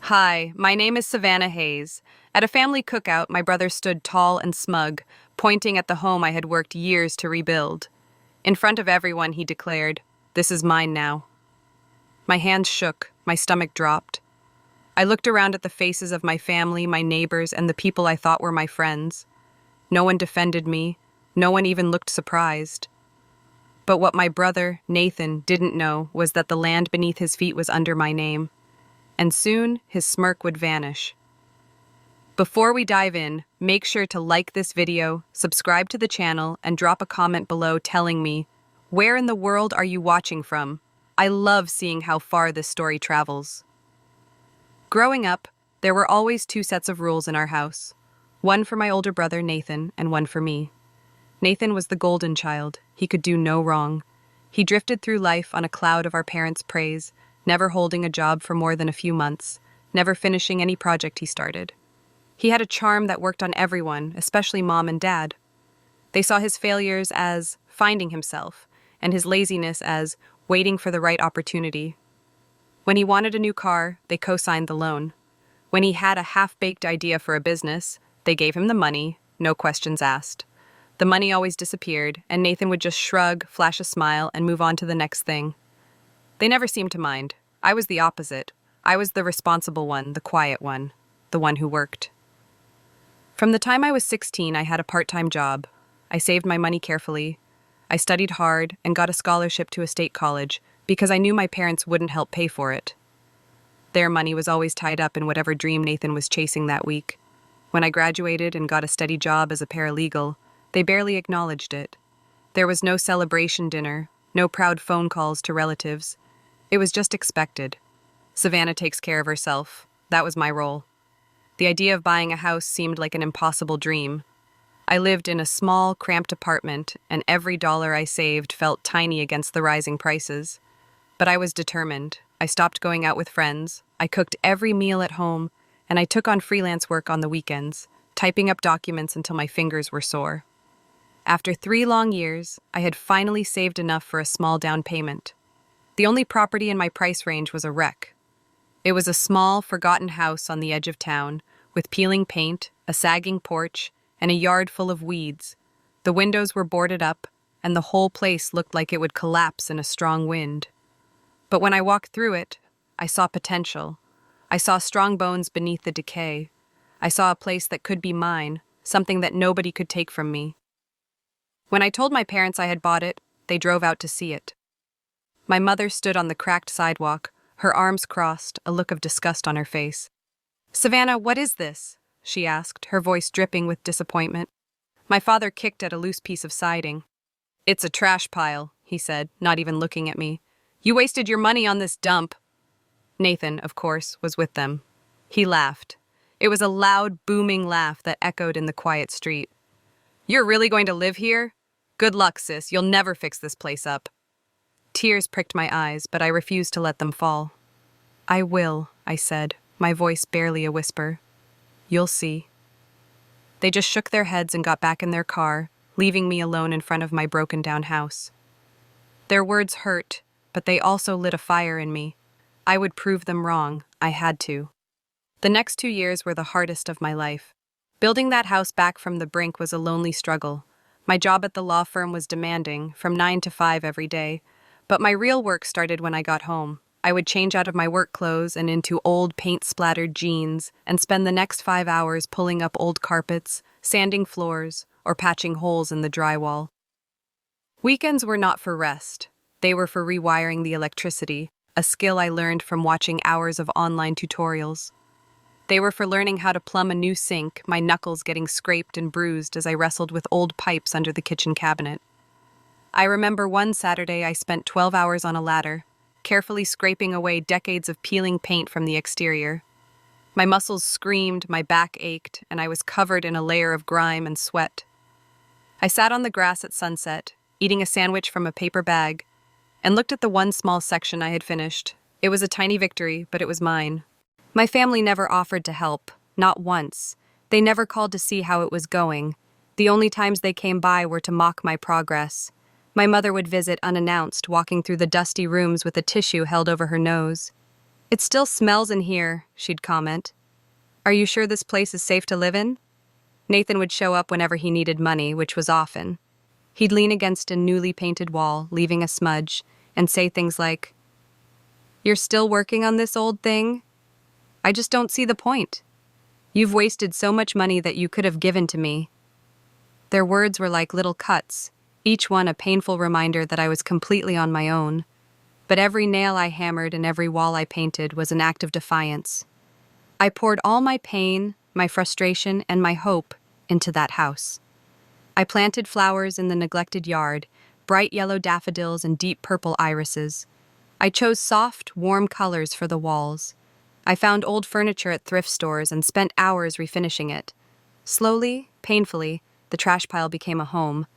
Hi, my name is Savannah Hayes. At a family cookout, my brother stood tall and smug, pointing at the home I had worked years to rebuild. In front of everyone, he declared, "This is mine now." My hands shook, my stomach dropped. I looked around at the faces of my family, my neighbors, and the people I thought were my friends. No one defended me, no one even looked surprised. But what my brother, Nathan, didn't know was that the land beneath his feet was under my name. And soon his smirk would vanish. Before we dive in, make sure to like this video, subscribe to the channel, and drop a comment below telling me, where in the world are you watching from? I love seeing how far this story travels. Growing up, there were always two sets of rules in our house. One for my older brother, Nathan, and one for me. Nathan was the golden child. He could do no wrong. He drifted through life on a cloud of our parents' praise, never holding a job for more than a few months, never finishing any project he started. He had a charm that worked on everyone, especially Mom and Dad. They saw his failures as finding himself, and his laziness as waiting for the right opportunity. When he wanted a new car, they co-signed the loan. When he had a half-baked idea for a business, they gave him the money, no questions asked. The money always disappeared, and Nathan would just shrug, flash a smile, and move on to the next thing. They never seemed to mind. I was the opposite. I was the responsible one, the quiet one, the one who worked. From the time I was 16, I had a part-time job. I saved my money carefully. I studied hard and got a scholarship to a state college because I knew my parents wouldn't help pay for it. Their money was always tied up in whatever dream Nathan was chasing that week. When I graduated and got a steady job as a paralegal, they barely acknowledged it. There was no celebration dinner, no proud phone calls to relatives. It was just expected. Savannah takes care of herself. That was my role. The idea of buying a house seemed like an impossible dream. I lived in a small, cramped apartment, and every dollar I saved felt tiny against the rising prices. But I was determined. I stopped going out with friends. I cooked every meal at home, and I took on freelance work on the weekends, typing up documents until my fingers were sore. After 3 long years, I had finally saved enough for a small down payment. The only property in my price range was a wreck. It was a small, forgotten house on the edge of town, with peeling paint, a sagging porch, and a yard full of weeds. The windows were boarded up, and the whole place looked like it would collapse in a strong wind. But when I walked through it, I saw potential. I saw strong bones beneath the decay. I saw a place that could be mine, something that nobody could take from me. When I told my parents I had bought it, they drove out to see it. My mother stood on the cracked sidewalk, her arms crossed, a look of disgust on her face. "Savannah, what is this?" she asked, her voice dripping with disappointment. My father kicked at a loose piece of siding. "It's a trash pile," he said, not even looking at me. "You wasted your money on this dump." Nathan, of course, was with them. He laughed. It was a loud, booming laugh that echoed in the quiet street. "You're really going to live here? Good luck, sis. You'll never fix this place up." Tears pricked my eyes, but I refused to let them fall. "I will," I said, my voice barely a whisper. "You'll see." They just shook their heads and got back in their car, leaving me alone in front of my broken-down house. Their words hurt, but they also lit a fire in me. I would prove them wrong. I had to. The next 2 years were the hardest of my life. Building that house back from the brink was a lonely struggle. My job at the law firm was demanding, from 9 to 5 every day. But my real work started when I got home. I would change out of my work clothes and into old paint-splattered jeans and spend the next 5 hours pulling up old carpets, sanding floors, or patching holes in the drywall. Weekends were not for rest. They were for rewiring the electricity, a skill I learned from watching hours of online tutorials. They were for learning how to plumb a new sink, my knuckles getting scraped and bruised as I wrestled with old pipes under the kitchen cabinet. I remember one Saturday I spent 12 hours on a ladder, carefully scraping away decades of peeling paint from the exterior. My muscles screamed, my back ached, and I was covered in a layer of grime and sweat. I sat on the grass at sunset, eating a sandwich from a paper bag, and looked at the one small section I had finished. It was a tiny victory, but it was mine. My family never offered to help, not once. They never called to see how it was going. The only times they came by were to mock my progress. My mother would visit unannounced, walking through the dusty rooms with a tissue held over her nose. It still smells in here, she'd comment. Are you sure this place is safe to live in? Nathan would show up whenever he needed money, which was often. He'd lean against a newly painted wall, leaving a smudge, and say things like, "You're still working on this old thing? I just don't see the point. You've wasted so much money that you could have given to me." Their words were like little cuts, each one a painful reminder that I was completely on my own. But every nail I hammered and every wall I painted was an act of defiance. I poured all my pain, my frustration, and my hope into that house. I planted flowers in the neglected yard, bright yellow daffodils and deep purple irises. I chose soft, warm colors for the walls. I found old furniture at thrift stores and spent hours refinishing it. Slowly, painfully, the trash pile became a home.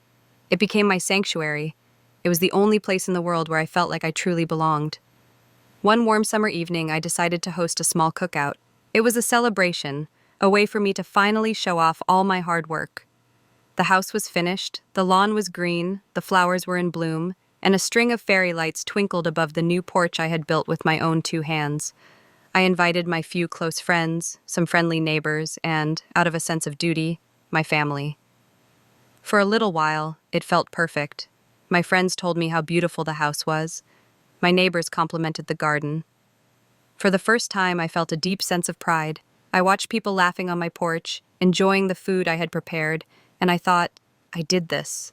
It became my sanctuary. It was the only place in the world where I felt like I truly belonged. One warm summer evening, I decided to host a small cookout. It was a celebration, a way for me to finally show off all my hard work. The house was finished, the lawn was green, the flowers were in bloom, and a string of fairy lights twinkled above the new porch I had built with my own 2 hands. I invited my few close friends, some friendly neighbors, and, out of a sense of duty, my family. For a little while, it felt perfect. My friends told me how beautiful the house was. My neighbors complimented the garden. For the first time, I felt a deep sense of pride. I watched people laughing on my porch, enjoying the food I had prepared, and I thought, I did this.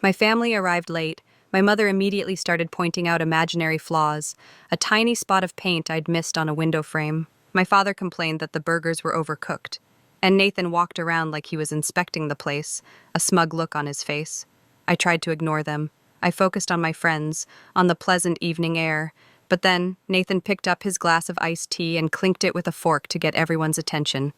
My family arrived late. My mother immediately started pointing out imaginary flaws, a tiny spot of paint I'd missed on a window frame. My father complained that the burgers were overcooked, and Nathan walked around like he was inspecting the place, a smug look on his face. I tried to ignore them. I focused on my friends, on the pleasant evening air, but then Nathan picked up his glass of iced tea and clinked it with a fork to get everyone's attention.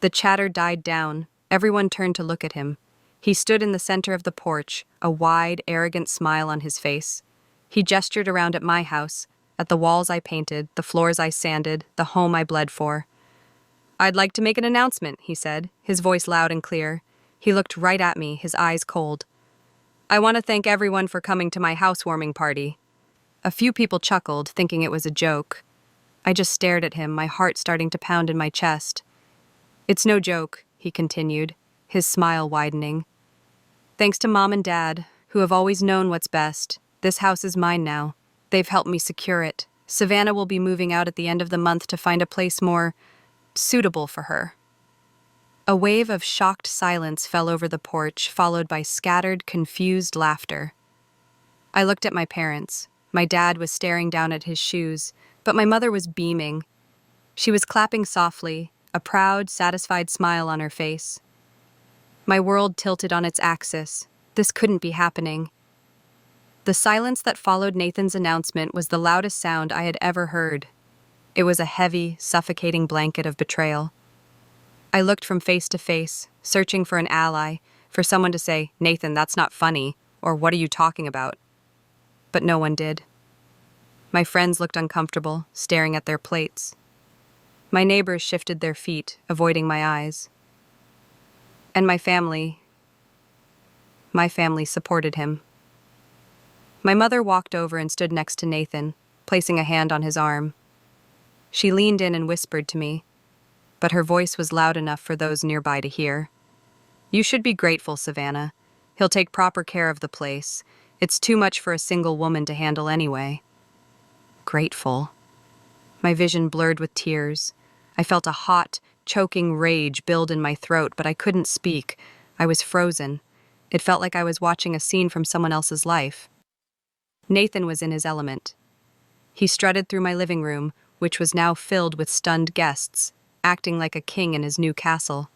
The chatter died down. Everyone turned to look at him. He stood in the center of the porch, a wide, arrogant smile on his face. He gestured around at my house, at the walls I painted, the floors I sanded, the home I bled for. "I'd like to make an announcement," he said, his voice loud and clear. He looked right at me, his eyes cold. "I want to thank everyone for coming to my housewarming party." A few people chuckled, thinking it was a joke. I just stared at him, my heart starting to pound in my chest. "It's no joke," he continued, his smile widening. "Thanks to Mom and Dad, who have always known what's best, this house is mine now. They've helped me secure it. Savannah will be moving out at the end of the month to find a place more suitable for her." A wave of shocked silence fell over the porch, followed by scattered, confused laughter. I looked at my parents. My dad was staring down at his shoes, but my mother was beaming. She was clapping softly, a proud, satisfied smile on her face. My world tilted on its axis. This couldn't be happening. The silence that followed Nathan's announcement was the loudest sound I had ever heard. It was a heavy, suffocating blanket of betrayal. I looked from face to face, searching for an ally, for someone to say, "Nathan, that's not funny," or "What are you talking about?" But no one did. My friends looked uncomfortable, staring at their plates. My neighbors shifted their feet, avoiding my eyes. And my family supported him. My mother walked over and stood next to Nathan, placing a hand on his arm. She leaned in and whispered to me, but her voice was loud enough for those nearby to hear. "You should be grateful, Savannah. He'll take proper care of the place. It's too much for a single woman to handle anyway." Grateful. My vision blurred with tears. I felt a hot, choking rage build in my throat, but I couldn't speak. I was frozen. It felt like I was watching a scene from someone else's life. Nathan was in his element. He strutted through my living room, which was now filled with stunned guests, acting like a king in his new castle.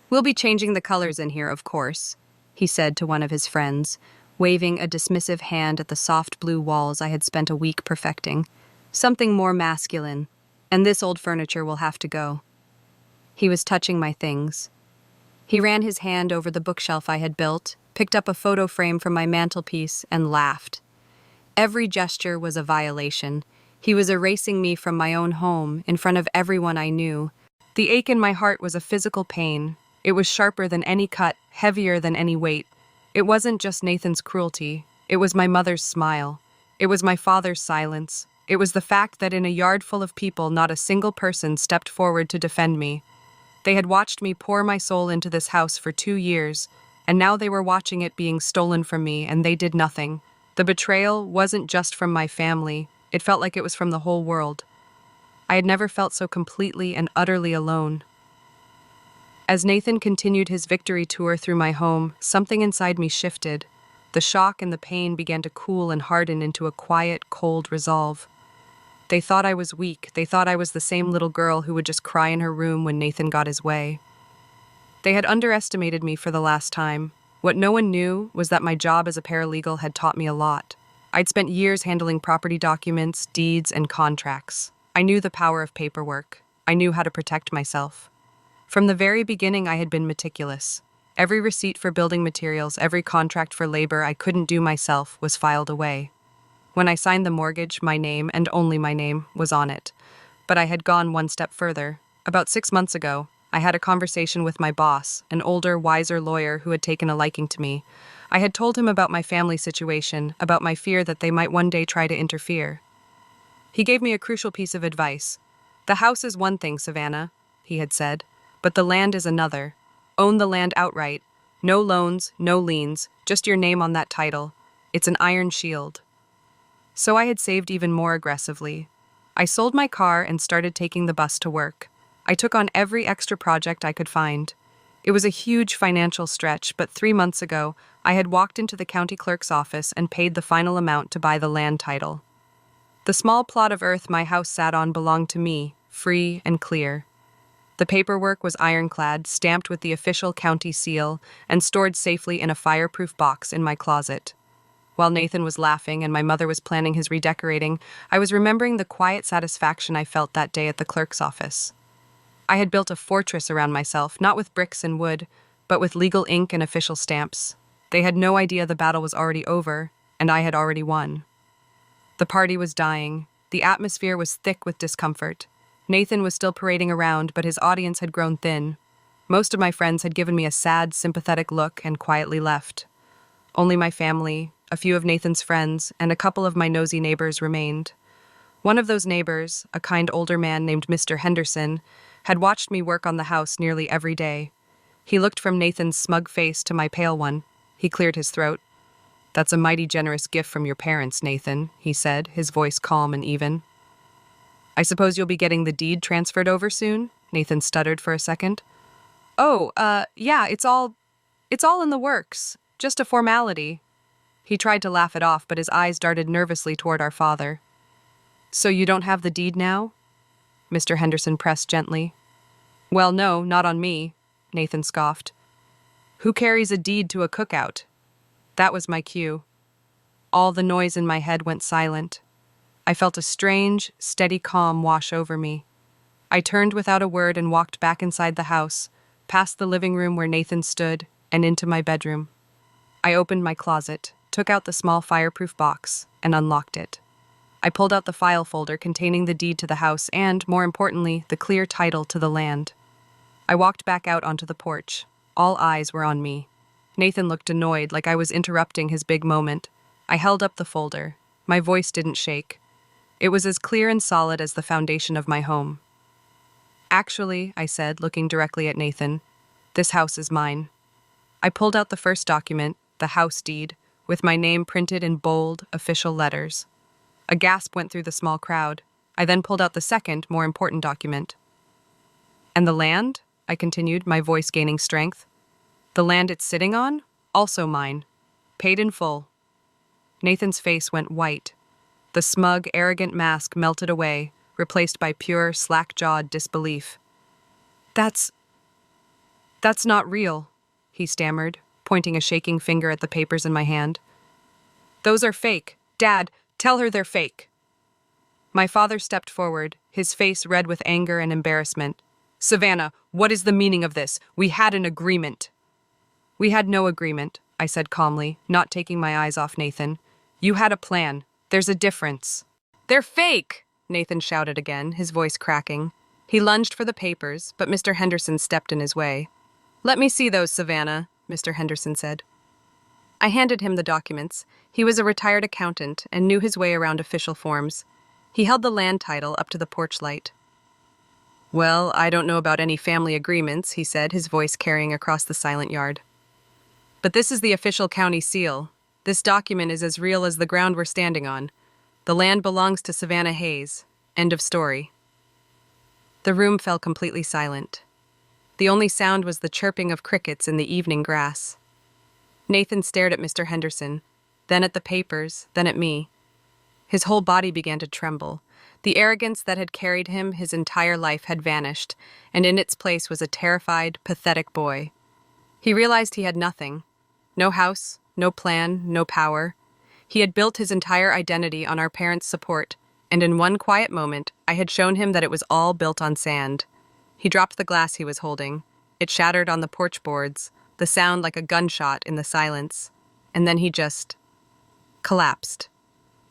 "We'll be changing the colors in here, of course," he said to one of his friends, waving a dismissive hand at the soft blue walls I had spent a week perfecting. "Something more masculine, and this old furniture will have to go." He was touching my things. He ran his hand over the bookshelf I had built, picked up a photo frame from my mantelpiece, and laughed. Every gesture was a violation. He was erasing me from my own home, in front of everyone I knew. The ache in my heart was a physical pain. It was sharper than any cut, heavier than any weight. It wasn't just Nathan's cruelty. It was my mother's smile. It was my father's silence. It was the fact that in a yard full of people, not a single person stepped forward to defend me. They had watched me pour my soul into this house for 2 years, and now they were watching it being stolen from me, and they did nothing. The betrayal wasn't just from my family. It felt like it was from the whole world. I had never felt so completely and utterly alone. As Nathan continued his victory tour through my home, something inside me shifted. The shock and the pain began to cool and harden into a quiet, cold resolve. They thought I was weak. They thought I was the same little girl who would just cry in her room when Nathan got his way. They had underestimated me for the last time. What no one knew was that my job as a paralegal had taught me a lot. I'd spent years handling property documents, deeds, and contracts. I knew the power of paperwork. I knew how to protect myself. From the very beginning, I had been meticulous. Every receipt for building materials, every contract for labor I couldn't do myself was filed away. When I signed the mortgage, my name, and only my name, was on it. But I had gone one step further. About 6 months ago, I had a conversation with my boss, an older, wiser lawyer who had taken a liking to me. I had told him about my family situation, about my fear that they might one day try to interfere. He gave me a crucial piece of advice. "The house is one thing, Savannah," he had said, "but the land is another. Own the land outright. No loans, no liens, just your name on that title. It's an iron shield." So I had saved even more aggressively. I sold my car and started taking the bus to work. I took on every extra project I could find. It was a huge financial stretch, but 3 months ago, I had walked into the county clerk's office and paid the final amount to buy the land title. The small plot of earth my house sat on belonged to me, free and clear. The paperwork was ironclad, stamped with the official county seal, and stored safely in a fireproof box in my closet. While Nathan was laughing and my mother was planning his redecorating, I was remembering the quiet satisfaction I felt that day at the clerk's office. I had built a fortress around myself, not with bricks and wood, but with legal ink and official stamps. They had no idea the battle was already over, and I had already won. The party was dying. The atmosphere was thick with discomfort. Nathan was still parading around, but his audience had grown thin. Most of my friends had given me a sad, sympathetic look and quietly left. Only my family, a few of Nathan's friends, and a couple of my nosy neighbors remained. One of those neighbors, a kind older man named Mr. Henderson, had watched me work on the house nearly every day. He looked from Nathan's smug face to my pale one. He cleared his throat. "That's a mighty generous gift from your parents, Nathan," he said, his voice calm and even. "I suppose you'll be getting the deed transferred over soon?" Nathan stuttered for a second. "Oh, yeah, it's all in the works. Just a formality." He tried to laugh it off, but his eyes darted nervously toward our father. "So you don't have the deed now?" Mr. Henderson pressed gently. "Well, no, not on me," Nathan scoffed. "Who carries a deed to a cookout?" That was my cue. All the noise in my head went silent. I felt a strange, steady calm wash over me. I turned without a word and walked back inside the house, past the living room where Nathan stood, and into my bedroom. I opened my closet, took out the small fireproof box, and unlocked it. I pulled out the file folder containing the deed to the house and, more importantly, the clear title to the land. I walked back out onto the porch. All eyes were on me. Nathan looked annoyed, like I was interrupting his big moment. I held up the folder. My voice didn't shake. It was as clear and solid as the foundation of my home. "Actually," I said, looking directly at Nathan, "this house is mine." I pulled out the first document, the house deed, with my name printed in bold, official letters. A gasp went through the small crowd. I then pulled out the second, more important document. "And the land?" I continued, my voice gaining strength. "The land it's sitting on? Also mine. Paid in full." Nathan's face went white. The smug, arrogant mask melted away, replaced by pure, slack-jawed disbelief. That's not real," he stammered, pointing a shaking finger at the papers in my hand. "Those are fake. Dad, tell her they're fake." My father stepped forward, his face red with anger and embarrassment. "Savannah, what is the meaning of this? We had an agreement." "We had no agreement," I said calmly, not taking my eyes off Nathan. "You had a plan. There's a difference." "They're fake!" Nathan shouted again, his voice cracking. He lunged for the papers, but Mr. Henderson stepped in his way. "Let me see those, Savannah," Mr. Henderson said. I handed him the documents. He was a retired accountant and knew his way around official forms. He held the land title up to the porch light. "Well, I don't know about any family agreements," he said, his voice carrying across the silent yard. "But this is the official county seal. This document is as real as the ground we're standing on. The land belongs to Savannah Hayes. End of story." The room fell completely silent. The only sound was the chirping of crickets in the evening grass. Nathan stared at Mr. Henderson, then at the papers, then at me. His whole body began to tremble. The arrogance that had carried him his entire life had vanished, and in its place was a terrified, pathetic boy. He realized he had nothing. No house, no plan, no power. He had built his entire identity on our parents' support, and in one quiet moment, I had shown him that it was all built on sand. He dropped the glass he was holding. It shattered on the porch boards, the sound like a gunshot in the silence, and then he just collapsed.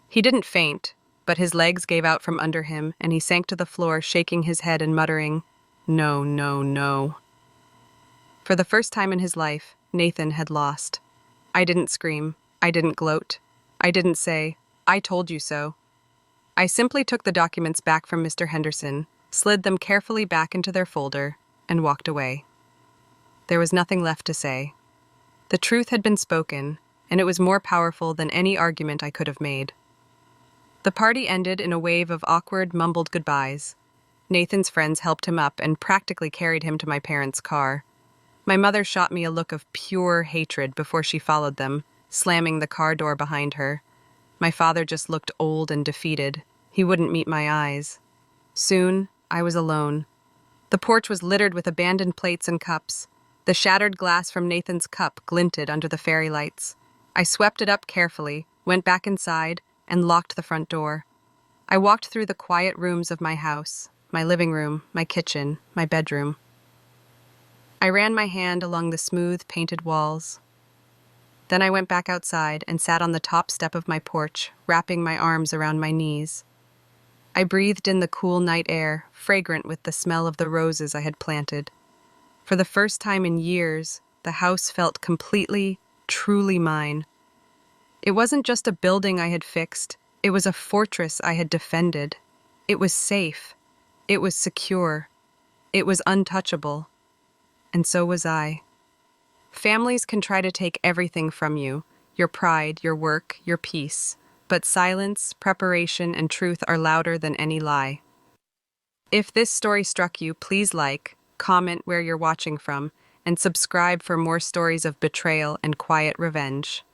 He didn't faint, but his legs gave out from under him, and he sank to the floor, shaking his head and muttering, "No, no, no." For the first time in his life, Nathan had lost. I didn't scream. I didn't gloat. I didn't say, "I told you so." I simply took the documents back from Mr. Henderson, slid them carefully back into their folder, and walked away. There was nothing left to say. The truth had been spoken, and it was more powerful than any argument I could have made. The party ended in a wave of awkward, mumbled goodbyes. Nathan's friends helped him up and practically carried him to my parents' car. My mother shot me a look of pure hatred before she followed them, slamming the car door behind her. My father just looked old and defeated. He wouldn't meet my eyes. Soon, I was alone. The porch was littered with abandoned plates and cups. The shattered glass from Nathan's cup glinted under the fairy lights. I swept it up carefully, went back inside, and locked the front door. I walked through the quiet rooms of my house, my living room, my kitchen, my bedroom. I ran my hand along the smooth, painted walls. Then I went back outside and sat on the top step of my porch, wrapping my arms around my knees. I breathed in the cool night air, fragrant with the smell of the roses I had planted. For the first time in years, the house felt completely, truly mine. It wasn't just a building I had fixed, it was a fortress I had defended. It was safe. It was secure. It was untouchable. And so was I. Families can try to take everything from you, your pride, your work, your peace, but silence, preparation, and truth are louder than any lie. If this story struck you, please like, comment where you're watching from, and subscribe for more stories of betrayal and quiet revenge.